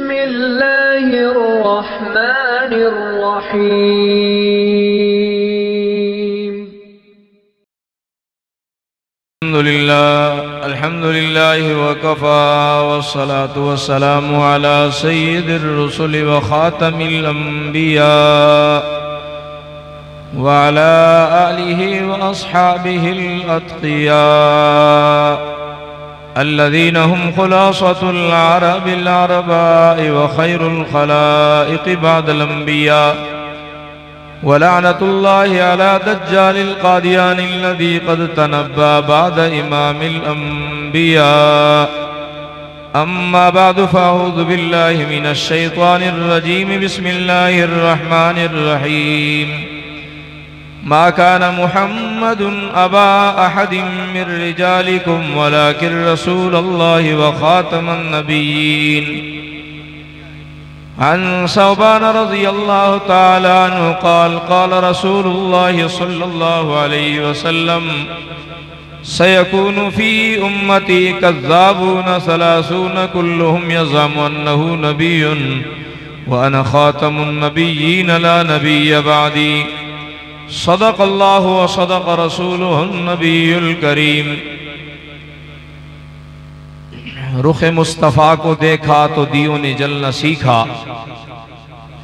बिस्मिल्लाहिर्रहमानिर्रहीम। अल्हम्दुलिल्लाहि वकफ़ा वस्सलातु वस्सलामु अला सय्यिदिर रुसुलि व ख़ातमिल अंबिया व अला आलिहि व अस्हाबिहिल अत्क़िया अल्लज़ीना हुम खुलासतुल अरबिल अरबाइ व खैरुल खलाइक़ि बअदल अंबिया व लअनतुल्लाहि अला दज्जालिल क़ादियानि अल्लज़ी क़द तनब्बा बअद इमामिल अंबिया। अम्मा बअदु फ़अऊज़ु बिल्लाहि मिनश शैतानिर रजीम। बिस्मिल्लाहिर रहमानिर रहीम। मा कान मुहम्मदुन अबा अहदिम मिर रिजालिकुम वलाकिन रसूलल्लाहि व ख़ातमन नबिय्यीन। अन सौबान रज़ियल्लाहु तआला अन्हु क़ाल क़ाल रसूलुल्लाहि सल्लल्लाहु अलैहि वसल्लम सयकूनु फ़ी उम्मती कज़्ज़ाबून सलासून कुल्लुहुम यज़अमु अन्नहु नबिय्युन व अना ख़ातमुन नबिय्यीन ला नबिय्य बअदी। सदक़ल्लाहु व सदक़ रसूलुहुन नबियुल करीम। रुख मुस्तफ़ा को देखा तो दियों ने जलना सीखा,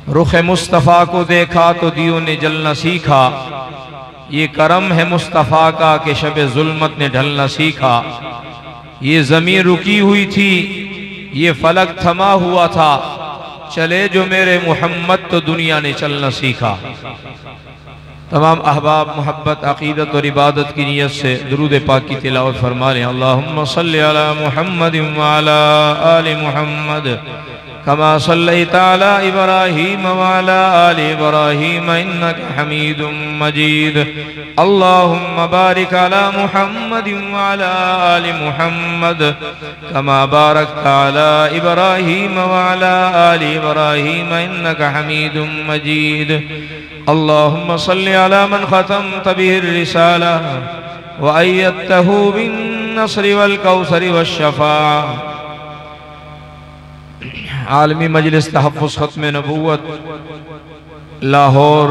रुख मुस्तफ़ा को देखा तो दियों ने जलना सीखा। ये करम है मुस्तफ़ा का कि शब जुल्मत ने ढलना सीखा। ये ज़मीन रुकी हुई थी, ये फलक थमा हुआ था, चले जो मेरे मुहम्मद तो दुनिया ने चलना सीखा। तमाम अहबाब मोहब्बत अक़ीदत और इबादत की नीयत से दुरूद पाक की तिलावत फरमा लें। अल्लाहुम्मा सल्लि अला मुहम्मद व अला आलि मुहम्मद कमा सल्लैता अला इब्राहीम व अला आलि इब्राहीम इन्नका हमीदुम मजीद। अल्लाहुम्मा बारिक अला मुहम्मद व अला आलि मुहम्मद कमा बारकता अला इब्राहीम व अला आलि इब्राहीम इन्नका हमीदुम मजीद। अल्लाहुम्मा सल्लि अला मन ख़तमत बिहिर रिसाला व अय्यदतहु बिन नस्रि वल कौसरि वश्शफ़ाअ। आलमी मजलिस तहफ़्फ़ुज़ ख़त्म नबूवत लाहौर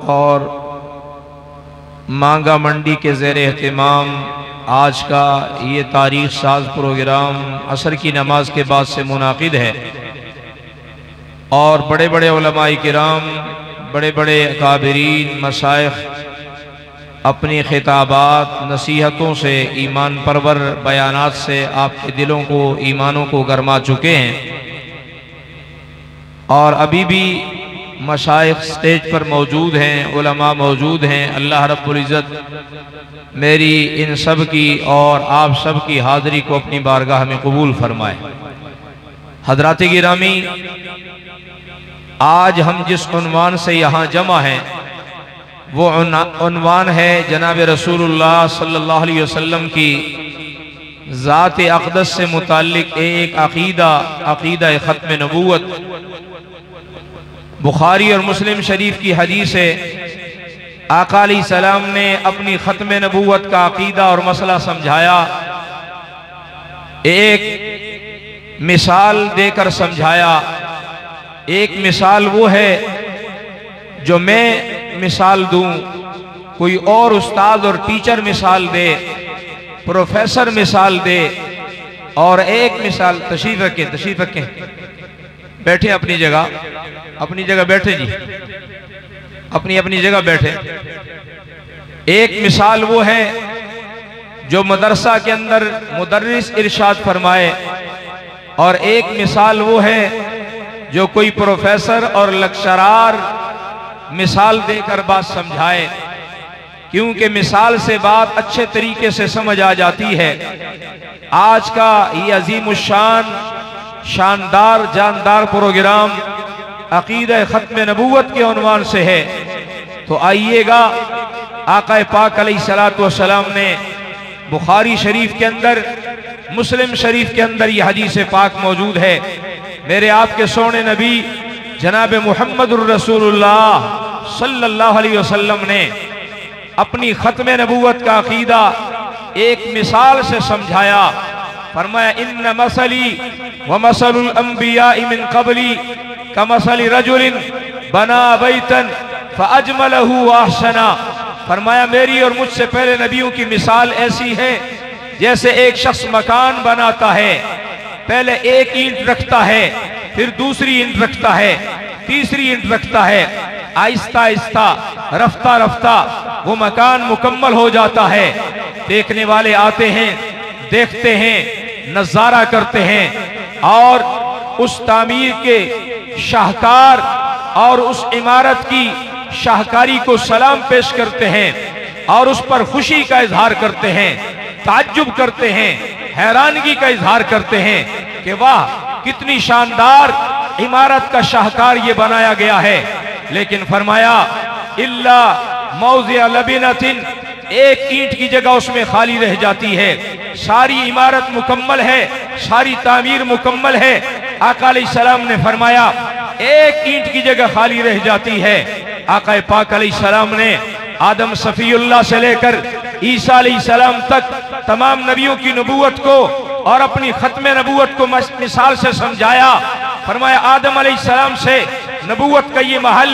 और मांगा मंडी के ज़ेर एहतिमाम आज का ये तारीख़ साज प्रोग्राम असर की नमाज के बाद से मुनाक़िद है और बड़े बड़े उलमाए किराम, बड़े बड़े अकाबिरीन मशाइख अपनी खिताबात नसीहतों से, ईमान परवर बयानात से आपके दिलों को, ईमानों को गरमा चुके हैं और अभी भी मशाइख स्टेज पर मौजूद हैं, उलमा मौजूद हैं। अल्लाह रब्बुल इज़्ज़त मेरी इन सब की और आप सब की हाज़िरी को अपनी बारगाह में कबूल फरमाए। हज़रात गिरामी, आज हम जिस उन्वान से यहाँ जमा हैं वो उन्वान है जनाब रसूलुल्लाह सल्लल्लाहु अलैहि वसल्लम की ज़ात अक़दस से मुताल्लिक़ एक अक़ीदा ख़त्म नबूवत। बुखारी और मुस्लिम शरीफ की हदीस है, आका अलैहिस्सलाम ने अपनी ख़त्म नबूवत का अक़ीदा और मसला समझाया, एक मिसाल देकर समझाया। एक मिसाल वो है जो मैं मिसाल दूं, कोई और उस्ताद और टीचर मिसाल दे, प्रोफेसर मिसाल दे, और एक मिसाल तशरीफ रखें, बैठे अपनी जगह बैठे जी, अपनी जगह बैठे। एक मिसाल वो है जो मदरसा के अंदर मुदर्रिस इरशाद फरमाए और एक मिसाल वो है जो कोई प्रोफेसर और लेक्चरार मिसाल देकर बात समझाए, क्योंकि मिसाल से बात अच्छे तरीके से समझ आ जाती है। आज का ये अजीमुशान शानदार जानदार प्रोग्राम अक़ीदा ख़त्म नबूवत के उन्वान से है, तो आइएगा। आका पाक अलैहिस्सलातु वस्सलाम ने बुखारी शरीफ के अंदर, मुस्लिम शरीफ के अंदर ये हदीस पाक मौजूद है। मेरे आपके सोने नबी जनाब मुहम्मदुर रसूलुल्लाह सल्लल्लाहु अलैहि वसल्लम ने अपनी ख़त्म नबूवत का अक़ीदा एक मिसाल से समझाया। फरमाया इन्न मसली व मसलुल अंबिया मिन क़बली कमसली रजुलिन बना बैतन फअजमलहु व अहसना। फरमाया मेरी और मुझसे पहले नबियों की मिसाल ऐसी है जैसे एक शख्स मकान बनाता है, पहले एक ईंट रखता है, फिर दूसरी ईंट रखता है, तीसरी ईंट रखता है, आहिस्ता आहिस्ता रफ्ता रफ्ता वो मकान मुकम्मल हो जाता है। देखने वाले आते हैं, देखते हैं, नजारा करते हैं और उस तामीर के शाहकार और उस इमारत की शाहकारी को सलाम पेश करते हैं और उस पर खुशी का इजहार करते हैं, ताज्जुब करते हैं, हैरानगी का इजहार करते हैं कि वाह कितनी शानदार इमारत का शाहकार ये बनाया गया है। लेकिन फरमाया इल्ला मौज़िअ लबिनतिन, एक ईंट की जगह उसमें खाली रह जाती है। सारी इमारत मुकम्मल है, सारी तामीर मुकम्मल है। आका अलैहिस्सलाम ने फरमाया एक ईंट की जगह खाली रह जाती है। आका पाक अलैहिस्सलाम ने आदम सफीउल्लाह से लेकर ईसा अलैहिस्सलाम तक तमाम नबियों की नबूवत को और अपनी खत्म नबूवत को मिसाल से समझाया। फरमाया आदम अलैहिस्सलाम से नबूवत का ये महल,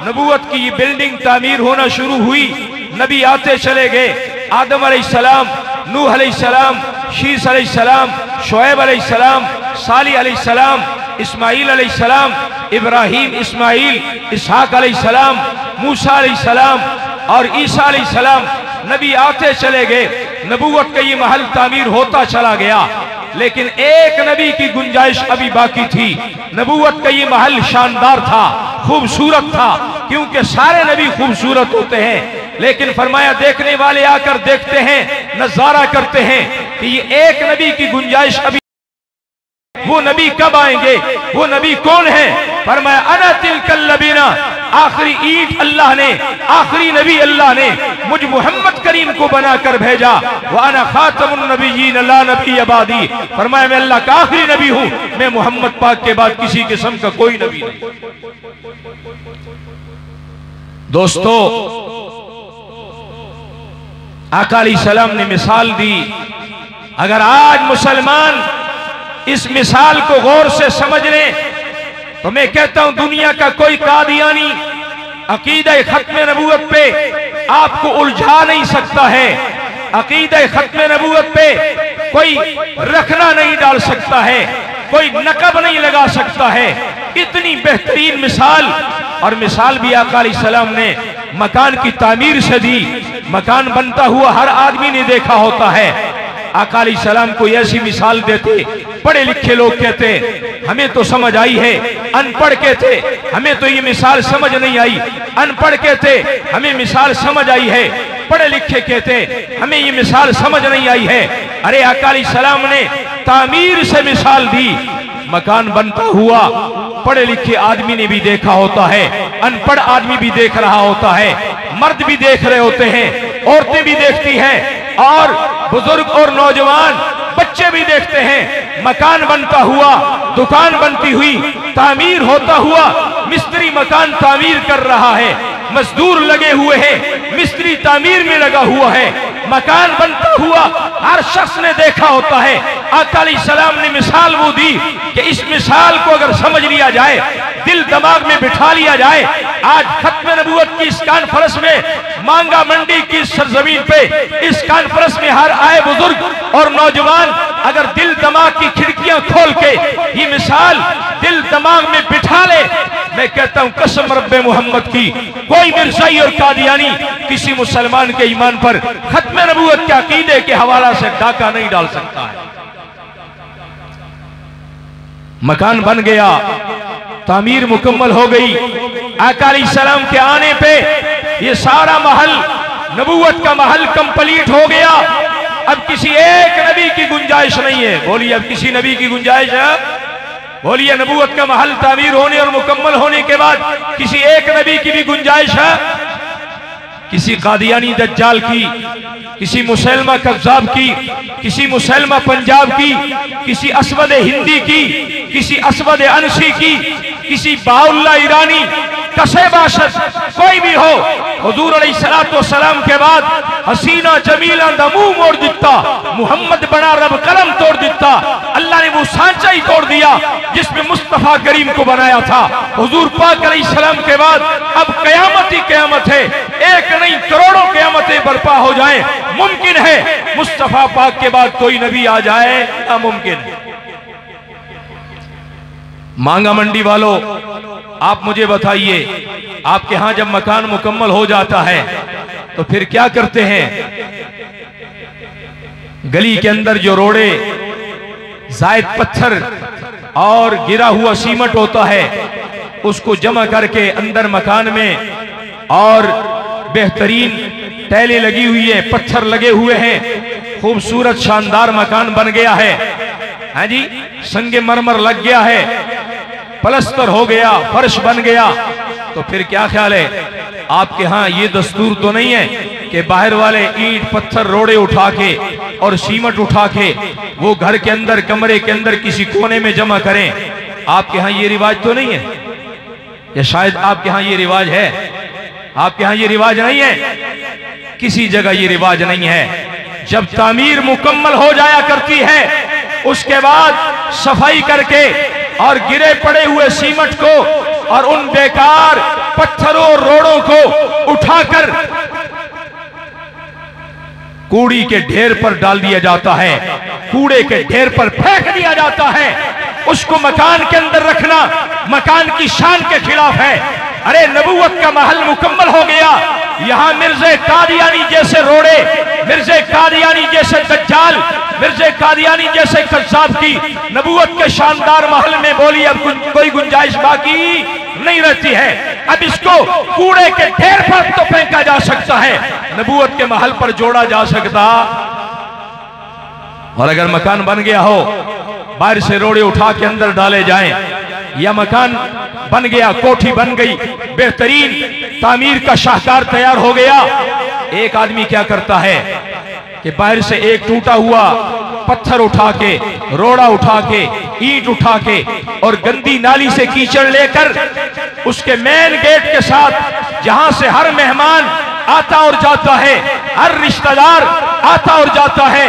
नबूवत की ये बिल्डिंग तामीर होना शुरू हुई। नबी आते चले गए। आदम अलैहिस्सलाम, नूह अलैहिस्सलाम, शीस अलैहिस्सलाम, शुएब अलैहिस्सलाम, साली अलैहिस्सलाम, इस्माईल अलैहिस्सलाम, इब्राहीम, इस्माईल, इसहाक अलैहिस्सलाम, मूसा अलैहिस्सलाम और ईसा अलैहिस्सलाम। नबी आते चले गए, नबूवत का ये महल तामीर होता चला गया। लेकिन एक नबी की गुंजाइश अभी बाकी थी। नबूवत का ये महल शानदार था, खूबसूरत था, क्योंकि सारे नबी खूबसूरत होते हैं। लेकिन फरमाया देखने वाले आकर देखते हैं, नजारा करते हैं कि ये एक नबी की गुंजाइश अभी, वो नबी कब आएंगे, वो नबी कौन है। फरमाया अना तिलकल लबीना, आखिरी ईंट अल्लाह ने, आखिरी नबी अल्लाह ने मुझ मोहम्मद करीम को बनाकर भेजा। व अना खातमुन नबिय्यीन ला नबी अबादी, फरमाया मैं अल्लाह का आखिरी नबी हूं, मैं मोहम्मद पाक के बाद किसी किस्म का कोई नबी नहीं। दोस्तों, आका अलैहिस्सलाम ने मिसाल दी। अगर आज मुसलमान इस मिसाल को गौर से समझ ले तो मैं कहता हूं दुनिया का कोई कादियानी अकीदा खत्म नबूवत पे आपको उलझा नहीं सकता है। अकीदा खत्म नबूवत पे कोई रखना नहीं डाल सकता है, कोई नकब नहीं लगा सकता है। इतनी बेहतरीन मिसाल, और मिसाल भी आका अलैहिस्सलाम ने मकान की तामीर से दी। मकान बनता हुआ हर आदमी ने देखा होता है। आका अलैहिस्सलाम को ऐसी मिसाल देते, पढ़े लिखे लोग कहते हमें तो समझ आई है, अनपढ़ कहते हमें तो ये मिसाल समझ नहीं आई, अनपढ़ कहते हमें मिसाल समझ आई है, पढ़े लिखे कहते हमें ये मिसाल समझ नहीं आई है। अरे आका अलैहिस्सलाम ने तामीर से मिसाल दी। मकान बनता हुआ पढ़े लिखे आदमी ने भी देखा होता है, अनपढ़ आदमी भी देख रहा होता है, मर्द भी देख रहे होते हैं, औरतें भी देखती हैं और बुजुर्ग और नौजवान बच्चे भी देखते हैं। मकान बनता हुआ, दुकान बनती हुई, तामीर होता हुआ, मिस्त्री मकान तामीर कर रहा है, मजदूर लगे हुए हैं, मिस्त्री तामीर में लगा हुआ है, मकान बनता हुआ हर शख्स ने देखा होता है। आका अलैहिस्सलाम ने मिसाल वो दी कि इस मिसाल को अगर समझ लिया जाए, दिल दिमाग में बिठा लिया जाए, आज खत्म नबूवत की इस कॉन्फ्रेंस में, मांगा मंडी की सरजमीन पे इस कॉन्फ्रेंस में हर आए बुजुर्ग और नौजवान अगर दिल दिमाग की खिड़कियां खोल के ये मिसाल दिल दिमाग में बिठा ले, मैं कहता हूं कसम रब्बे मोहम्मद की, कोई मिर्जाई और कादियानी किसी मुसलमान के ईमान पर खत्म नबूवत के अकीदे के हवाला से डाका नहीं डाल सकता है। मकान बन गया, तामीर मुकम्मल हो गई। आका अलैहिस्सलाम के आने पे ये सारा महल, नबूवत का महल कंप्लीट हो गया। अब किसी एक नबी की गुंजाइश नहीं है। बोलिए, अब किसी नबी की गुंजाइश है? बोलिए, नबूवत का महल तामीर होने और मुकम्मल होने के बाद किसी एक नबी की भी गुंजाइश है? किसी कादियानी दज्जाल की, किसी मुसलमा कज़्ज़ाब की, किसी मुसलमा पंजाब की, किसी असवद हिंदी की, किसी असवद अनसी की, किसी बाउल्ला ईरानी, कसे बाशत कोई भी हो, हुजूर अलैहिस्सलाम के बाद हसीना जमीला दा मुंह मोड़ दिता, मुहम्मद बना रब कलम तोड़ दिता। अल्लाह ने वो सांचा ही तोड़ दिया जिसमें मुस्तफा करीम को बनाया था। हुजूर पाक अलैहिस्सलाम के बाद अब कयामत ही कयामत है, एक नहीं करोड़ों कयामतें बर्पा हो जाए, मुमकिन है मुस्तफा पाक के बाद कोई नबी आ जाए, नामुमकिन है। मांगा मंडी वालों, आप मुझे बताइए, आपके यहां जब मकान मुकम्मल हो जाता है तो फिर क्या करते हैं? गली के अंदर जो रोड़े, जायद पत्थर और गिरा हुआ सीमेंट होता है, उसको जमा करके अंदर मकान में, और बेहतरीन टाइलें लगी हुई है, पत्थर लगे हुए हैं, खूबसूरत शानदार मकान बन गया है। हाँ जी, संगे मरमर लग गया है, प्लस्तर हो गया, फर्श बन गया, तो फिर क्या ख्याल है? आपके यहाँ ये दस्तूर तो नहीं है कि बाहर वाले ईंट पत्थर रोड़े उठा के और सीमेंट उठा के वो घर के अंदर, कमरे के अंदर किसी कोने में जमा करें? आपके यहाँ ये रिवाज तो नहीं है, या शायद आपके यहाँ ये रिवाज है? आपके यहाँ ये रिवाज नहीं है, किसी जगह ये रिवाज नहीं है। जब तामीर मुकम्मल हो जाया करती है, उसके बाद सफाई करके और गिरे पड़े हुए सीमेंट को और उन बेकार पत्थरों रोड़ों को उठाकर कूड़ी के ढेर पर डाल दिया जाता है, कूड़े के ढेर पर फेंक दिया जाता है। उसको मकान के अंदर रखना मकान की शान के खिलाफ है। अरे नबूवत का महल मुकम्मल हो गया, यहाँ मिर्जे कादियानी जैसे रोड़े, मिर्जे कादियानी जैसे दज्जाल, मिर्जे कादियानी जैसे कज़्ज़ाब की नबूवत के शानदार महल में बोली अब कोई गुंजाइश बाकी नहीं रहती है। अब इसको कूड़े के ढेर पर तो फेंका जा सकता है, नबूवत के महल पर जोड़ा जा सकता। और अगर मकान बन गया हो, बाहर से रोड़े उठा के अंदर डाले जाएं, या मकान बन गया, कोठी बन गई, बेहतरीन तामीर का शाहकार तैयार हो गया, एक आदमी क्या करता है कि बाहर से एक टूटा हुआ पत्थर उठा के, रोड़ा उठा के, ईंट उठा के और गंदी नाली से कीचड़ लेकर उसके मेन गेट के साथ, जहां से हर मेहमान आता और जाता है, हर रिश्तेदार आता और जाता है,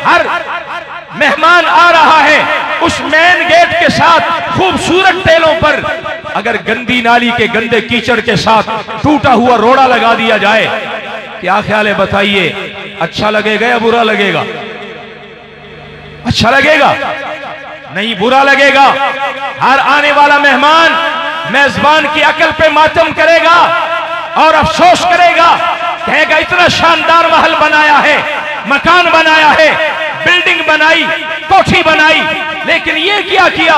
हर मेहमान आ रहा है, उस मेन गेट के साथ खूबसूरत टेलों पर अगर गंदी नाली के गंदे कीचड़ के साथ टूटा हुआ रोड़ा लगा दिया जाए, क्या ख्याल है बताइए? अच्छा लगेगा या बुरा लगेगा? अच्छा लगेगा? नहीं, बुरा लगेगा। हर आने वाला मेहमान मेजबान की अकल पे मातम करेगा और अफसोस करेगा, कहेगा इतना शानदार महल बनाया है, मकान बनाया है, बिल्डिंग बनाई, कोठी बनाई, लेकिन ये क्या किया?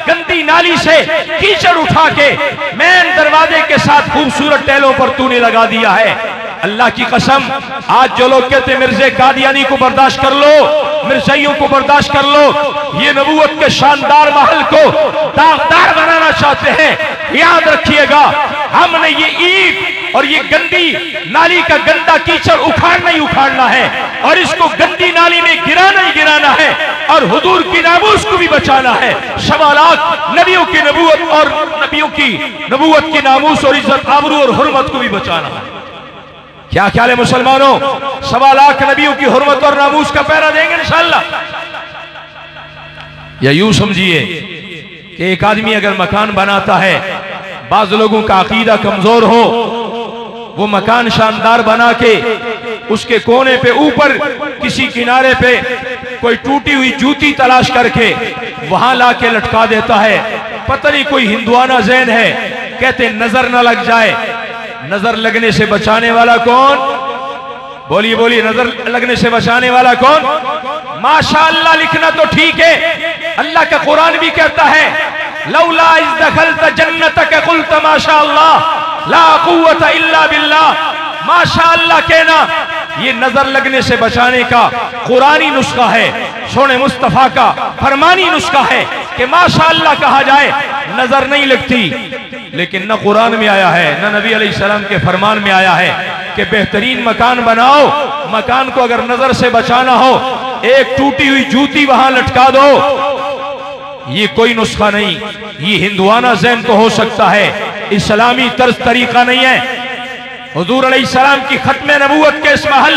गंदी नाली से कीचड़ उठा के मेन दरवाजे के साथ खूबसूरत टेलों पर तूने लगा दिया है। अल्लाह की कसम, आज जो लोग कहते मिर्जे कादियानी को बर्दाश्त कर लो, मिर्जाइयों को बर्दाश्त कर लो, ये नबूवत के शानदार महल को दागदार बनाना चाहते हैं। याद रखिएगा, हमने ये ईंट और ये गंदी नाली का गंदा कीचड़ उखाड़ना ही उखाड़ना है, और इसको गंदी नाली में गिराना ही गिराना है, और हुजूर की नामूस को भी बचाना है। सवा लाख नबियों की नबूवत और नबियों की नबूवत की नामूस और इज्जत, आबरू और हुर्मत को भी बचाना है। क्या ख्याल है मुसलमानों? सवा लाख नबियों की हुर्मत और नामूस का पहरा देंगे इंशाअल्लाह। या यूं समझिए कि एक आदमी अगर मकान बनाता है, बाज लोगों का अकीदा कमजोर हो, वो मकान शानदार बना के उसके कोने पे ऊपर किसी किनारे पे कोई टूटी हुई जूती तलाश करके वहां लाके लटका देता है। पता नहीं कोई हिंदुआना ज़हन है, कहते नजर न लग जाए। नजर लगने से बचाने वाला कौन? बोलिए बोलिए, नजर लगने से बचाने वाला कौन? माशाअल्लाह लिखना तो ठीक है, अल्लाह का कुरान भी कहता है लौला इज़ दखलत जन्नतक कुल्त माशाअल्लाह ला कुव्वता इल्ला बिल्लाह। माशाअल्लाह कहना ये नजर लगने से बचाने का कुरानी नुस्खा है, सोने मुस्तफा का फरमानी नुस्खा है कि माशाअल्लाह कहा जाए। नजर नहीं लगती, लेकिन न कुरान में आया है न नबी अलैहिस्सलाम के फरमान में आया है कि बेहतरीन मकान बनाओ, मकान को अगर नजर से बचाना हो एक टूटी हुई जूती वहां लटका दो। ये कोई नुस्खा नहीं, ये हिंदुआना ज़हन तो हो सकता है इस्लामी तर्ज तरीका नहीं है। हुजूर अलैहिस्सलाम की खत्म नबूवत के इस महल,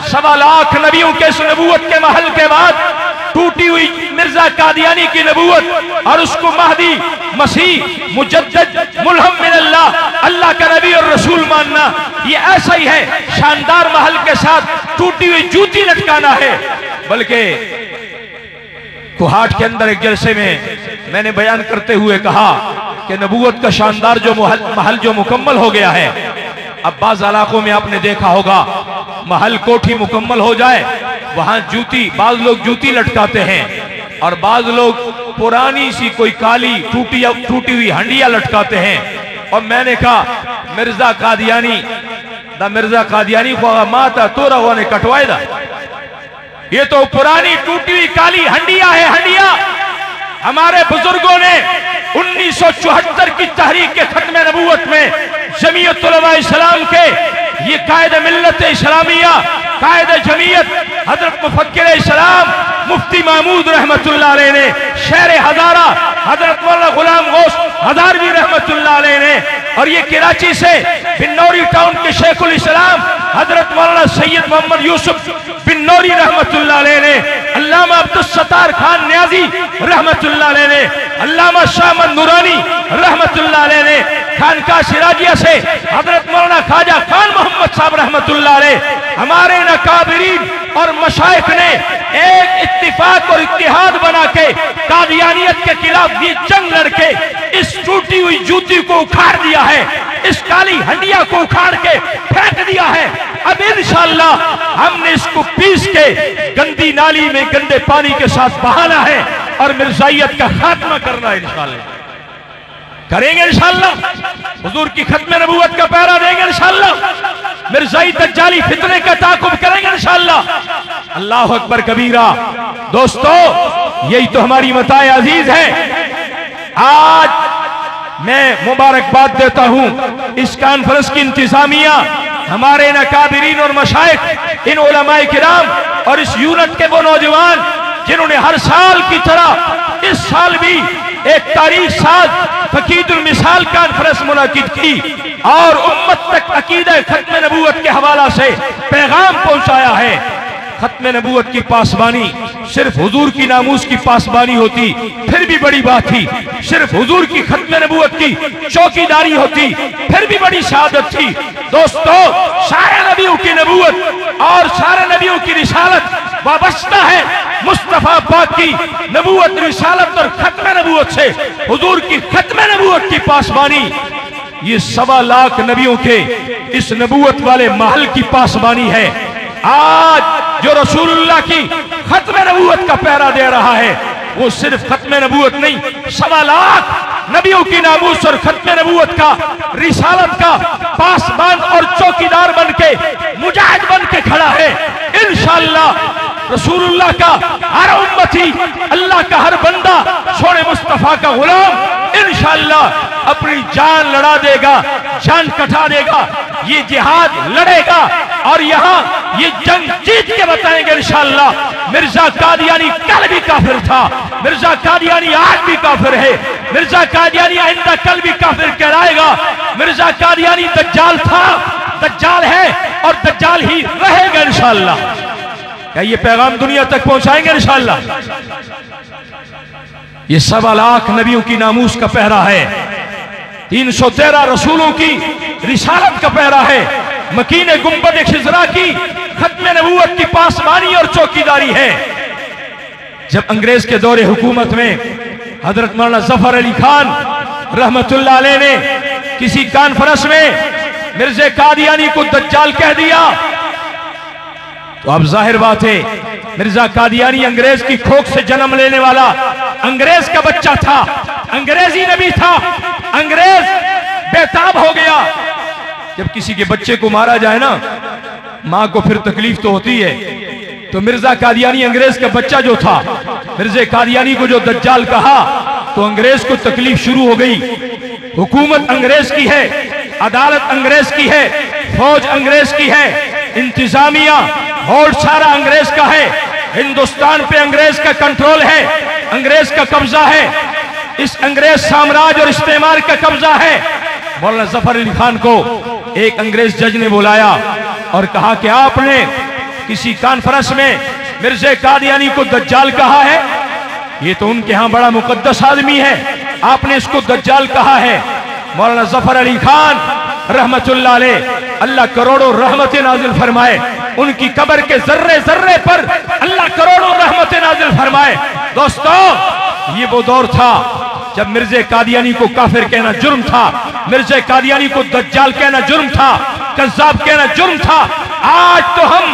1.25 लाख नबियों के इस नबूवत के महल के बाद टूटी हुई मिर्जा कादियानी की नबूवत और उसको महदी, मसीह, मुजद्दिद, मुल्हम मिनल्लाह, अल्लाह का नबी और रसूल मानना, ये ऐसा ही है। शानदार महल के साथ टूटी हुई जूती लटकाना है। बल्कि कुहाट के अंदर एक जलसे में मैंने बयान करते हुए कहा कि नबूवत का शानदार जो महल जो मुकम्मल हो गया है, अब बाज़ इलाकों में आपने देखा होगा महल कोठी मुकम्मल हो जाए, वहां जूती, बाज लोग जूती लटकाते हैं और बाज लोग पुरानी सी कोई काली टूटी हुई हंडिया लटकाते हैं। और मैंने कहा मिर्जा कादियानी को माता तोरा हुआ ने कटवाए दा, ये तो पुरानी टूटी हुई काली हंडिया है। हंडिया हमारे बुजुर्गों ने 1974 की तहरीक के खत्म नबूवत में जमीयत उलमा इस्लाम के ये कायद मिल्लत इस्लामिया, कायद जमीयत हजरत मुफक्किर इस्लाम मुफ्ती महमूद रहमतुल्लाह अलैह ने, शेर हजारा हजरत मौलाना गुलाम गौस हजारवी रहमतुल्लाह अलैह ने, और ये कराची से बिन्नौरी टाउन के शेखुल इस्लाम हजरत मौलाना सैयद मोहम्मद यूसुफ बिन्नौरी रहमतुल्लाह अलैह ने, अल्लामा अब्दुल सत्तार खान न्याजी रहमतुल्लाह अलैह ने, अल्लामा शाह नूरानी रहमतुल्लाह अलैह ने, खानका सिराजिया से हजरत मौलाना ख्वाजा खान मोहम्मद साहब रहमतुल्लाह अलैह, हमारे नकाबिरीन और मशाइख ने एक इत्तिफाक और इत्तिहाद बना के कादियानियत के खिलाफ ये जंग लड़के इस टूटी हुई जूती को उखाड़ दिया है, इस काली हंडिया को उखाड़ के फेंक दिया है। अब इंशाअल्लाह हमने इसको पीस के गंदी नाली में गंदे पानी के साथ बहाना है और मिर्जाइयत का खात्मा करना है। इंशाअल्लाह करेंगे, इंशाअल्लाह हुजूर की खत्म नबूवत का पहरा देंगे, इंशाअल्लाह मिर्जाई दज्जाली फितने का ताकुब करेंगे, इंशाअल्लाह। अल्लाह अकबर कबीरा। दोस्तों, यही तो हमारी मताए अजीज है। आज मैं मुबारकबाद देता हूं इस कॉन्फ्रेंस की इंतजामिया, हमारे नकाबिरीन और मशाइख, इन उलमाए किराम और इस यूनिट के वो नौजवान जिन्होंने हर साल की तरह इस साल भी एक तारीख साज फकीदुल मिसाल कॉन्फ्रेंस मुनाकिद की और उम्मत तक अकीदा खत्म नबूवत के हवाला से पैगाम पहुंचाया है। खत्म नबूवत की पासबानी सिर्फ हुजूर की नामूस की पासबानी होती फिर भी बड़ी बात थी, सिर्फ हुजूर की खत्म नबूवत की चौकीदारी होती फिर भी बड़ी शहादत थी। दोस्तों, सारे नबियों की नबूवत और सारे नबियों की रिसालत वाबस्ता है मुस्तफा पाक की नबूवत, रिसालत और खत्म नबूवत से। हुजूर की खत्म नबूवत की पासबानी ये 1.25 लाख नबियों के इस नबूवत वाले महल की पासबानी है। आज जो रसूलुल्लाह की खत्म नबूवत का पहरा दे रहा है वो सिर्फ खत्म नबूवत नहीं, 1.25 लाख नबियों की नामूस और खत्म नबूवत का, रिसालत का पासबान और चौकीदार बन के, मुजाहिद बन के खड़ा है। इंशाअल्लाह रसूलुल्लाह का हर उम्मती, अल्लाह का हर बंदा, सोने मुस्तफा का गुलाम इंशाअल्लाह अपनी जान लड़ा देगा, जान कटा देगा, ये जिहाद लड़ेगा और यहाँ ये जंग जीत के बताएंगे इंशाअल्लाह। मिर्जा कादियानी कल भी काफिर था, मिर्जा कादियानी आज भी काफिर है, मिर्जा कादियानी आइंदा कल भी काफिर कहलाएगा। मिर्जा कादियानी दज्जाल था, दज्जाल है और दज्जाल ही रहेगा इंशाअल्लाह। क्या ये पैगाम दुनिया तक पहुंचाएंगे इंशाअल्लाह? ये 1.25 लाख नबियों की नामूस का पहरा है, 313 रसूलों की रिसालत का पहरा है, मकीन गुंबद खिजरा की खत्म नबूवत की पासबानी और चौकीदारी है। जब अंग्रेज के दौरे हुकूमत में हजरत मौलाना जफर अली खान रहमतुल्लाह अलैह ने किसी कॉन्फ्रेंस में मिर्जा कादियानी को दज्जाल कह दिया, तो अब जाहिर बात है मिर्जा कादियानी अंग्रेज की खोख से जन्म लेने वाला अंग्रेज का बच्चा था, अंग्रेजी नबी था, अंग्रेज बेताब हो गया। जब किसी के बच्चे को मारा जाए ना, मां को फिर तकलीफ तो होती है। तो मिर्जा कादियानी अंग्रेज का बच्चा जो था, मिर्जा कादियानी को जो दज्जाल कहा तो अंग्रेज को तकलीफ शुरू हो गई। हुकूमत अंग्रेज की है, अदालत अंग्रेज की है, फौज अंग्रेज की है, इंतजामिया होल्ड सारा अंग्रेज का है, हिंदुस्तान पे अंग्रेज का कंट्रोल है, अंग्रेज का कब्जा है, इस अंग्रेज साम्राज्य और इस्तेमार का कब्जा है। मौलाना जफर अली खान को एक अंग्रेज जज ने बुलाया और कहा कि आपने किसी कॉन्फ्रेंस में मिर्ज़ा कादियानी को दज्जाल कहा है, ये तो उनके यहाँ बड़ा मुकद्दस आदमी है, आपने इसको दज्जाल कहा है। मौलाना जफर अली खान रहमतुल्लाह अलैह, अल्लाह करोड़ों रहमतें नाजिल फरमाए, उनकी कब्र के जर्रे जर्रे पर अल्लाह करोड़ों रहमतें नाजिल फरमाए। दोस्तों, ये वो दौर था जब मिर्ज़ा कादियानी को काफिर कहना जुर्म था, मिर्ज़ा कादियानी को दज्जाल कहना जुर्म था, कज़्ज़ाब कहना जुर्म था। आज तो हम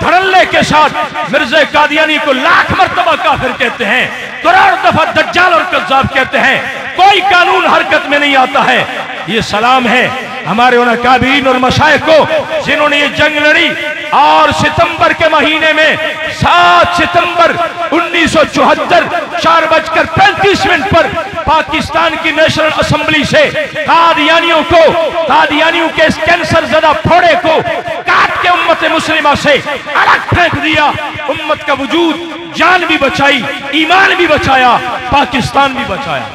धड़ल्ले के साथ मिर्ज़ा कादियानी को लाख मर्तबा काफिर कहते हैं, करोड़ दफा दज्जाल और कज़्ज़ाब कहते हैं, कोई कानून हरकत में नहीं आता है। ये सलाम है हमारे उन काबीन और मशाइख को जिन्होंने ये जंग लड़ी और सितंबर के महीने में 7 सितंबर 1974 4:35 पर पाकिस्तान की नेशनल असेंबली से कादियानियों के इस कैंसर ज़दा फोड़े को काट के उम्मत मुस्लिमा से अलग फेंक दिया। उम्मत का वजूद, जान भी बचाई, ईमान भी बचाया, पाकिस्तान भी बचाया।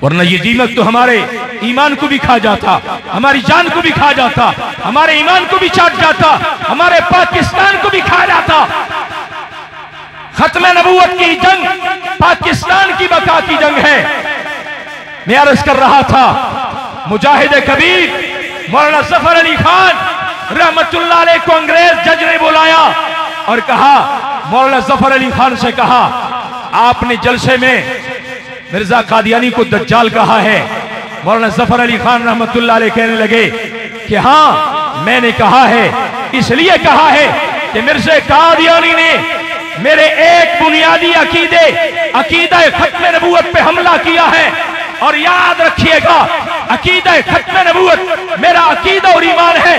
वरना ये दीमक तो हमारे ईमान को भी खा जाता, हमारी जान को भी खा जाता, हमारे ईमान को भी चाट जाता, हमारे पाकिस्तान को भी खा जाता। खत्म नबूवत की जंग पाकिस्तान की बका की जंग है। मैं अर्ज कर रहा था, मुजाहिद कबीर मौलाना जफर अली खान रहमतुल्लाह अलैह को अंग्रेज जज ने बुलाया और कहा, मौलाना जफर अली खान से कहा, आपने जलसे में मिर्ज़ा कादियानी को दज्जाल कहा है। मौलाना जफर अली खान रहमतुल्लाह अलैह कहने लगे कि हाँ, मैंने कहा है, इसलिए कहा है कि मिर्ज़ा कादियानी ने मेरे एक बुनियादी अकीदा खत्म नबूवत पे हमला किया है। और याद रखिएगा, अकीदा खत्म नबूवत मेरा अकीदा और ईमान है,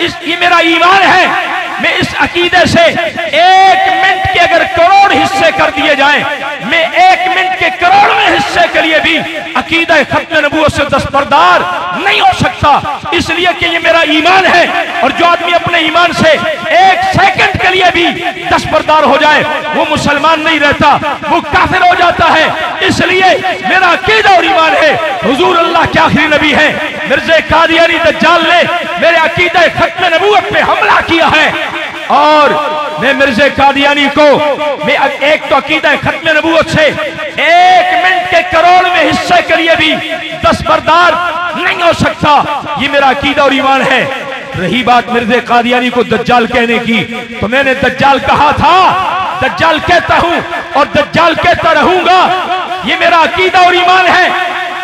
ये मेरा ईमान है। मैं इस अकीदे से 1 मिनट के अगर करोड़ हिस्से कर दिए जाएं, मैं 1 मिनट के करोड़वें हिस्से के लिए भी अकीदा खत्म नबूवत से दस्तबरदार नहीं हो सकता, इसलिए कि ये मेरा ईमान है। और जो आदमी अपने ईमान से 1 सेकंड के लिए भी दस्तबरदार हो जाए, वो मुसलमान नहीं रहता, वो काफिर हो जाता है। इसलिए मेरा अकीदा और ईमान है, हुजूर अल्लाह के आखिरी नबी है, मिर्ज़ा कादियानी दज्जाल ने मेरे अकीदा खत्म नबूवत पे हमला किया है। और मैं मिर्ज़ा कादियानी को मैं एक तो अकीदा खत्म नबूवत से 1 मिनट के करोड़वें हिस्से के लिए भी दस्तबरदार नहीं हो सकता, ये मेरा अकीदा और ईमान है। रही बात मिर्ज़ा कादियानी को दज्जाल कहने की, तो मैंने दज्जाल कहा था, दज्जाल कहता हूं और दज्जाल कहता रहूंगा, ये मेरा अकीदा और ईमान है।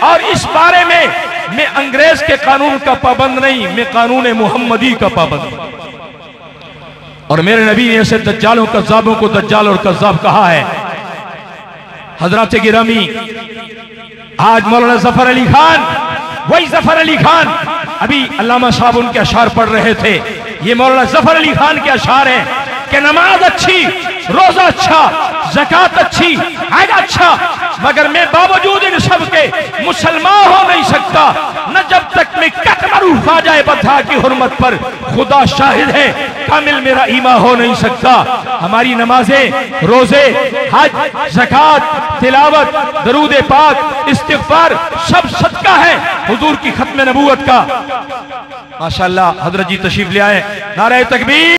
और इस बारे में मैं अंग्रेज के कानून का पाबंद नहीं, मैं कानून मुहम्मदी का पाबंद। और मेरे नबी ने ऐसे दज्जालों कज़्ज़ाबों को दज्जाल और कज़्ज़ाब कहा है। हजरत गिरामी, आज मौलाना जफर अली खान, वही जफर अली खान, अभी अल्लामा साहब उनके अशार पढ़ रहे थे, ये मौलाना जफर अली खान के अशार हैं कि नमाज अच्छी, रोजा अच्छा, ज़कात अच्छी, हज अच्छा, मगर मैं बावजूद इन सब के मुसलमान हो नहीं सकता, न जब तक मैं कतमरूफ आ जाए बता की हुर्मत पर, खुदा शाहिद है, कामिल मेरा ईमान हो नहीं सकता। हमारी नमाजें, रोजे, हज, ज़कात, तिलावत, दरूद पाक, इस्तिग़फ़ार सब सदका है हुजूर की खत्म नबूवत का। माशाअल्लाह, हज़रत जी तशरीफ ले आए, नारे तकबीर।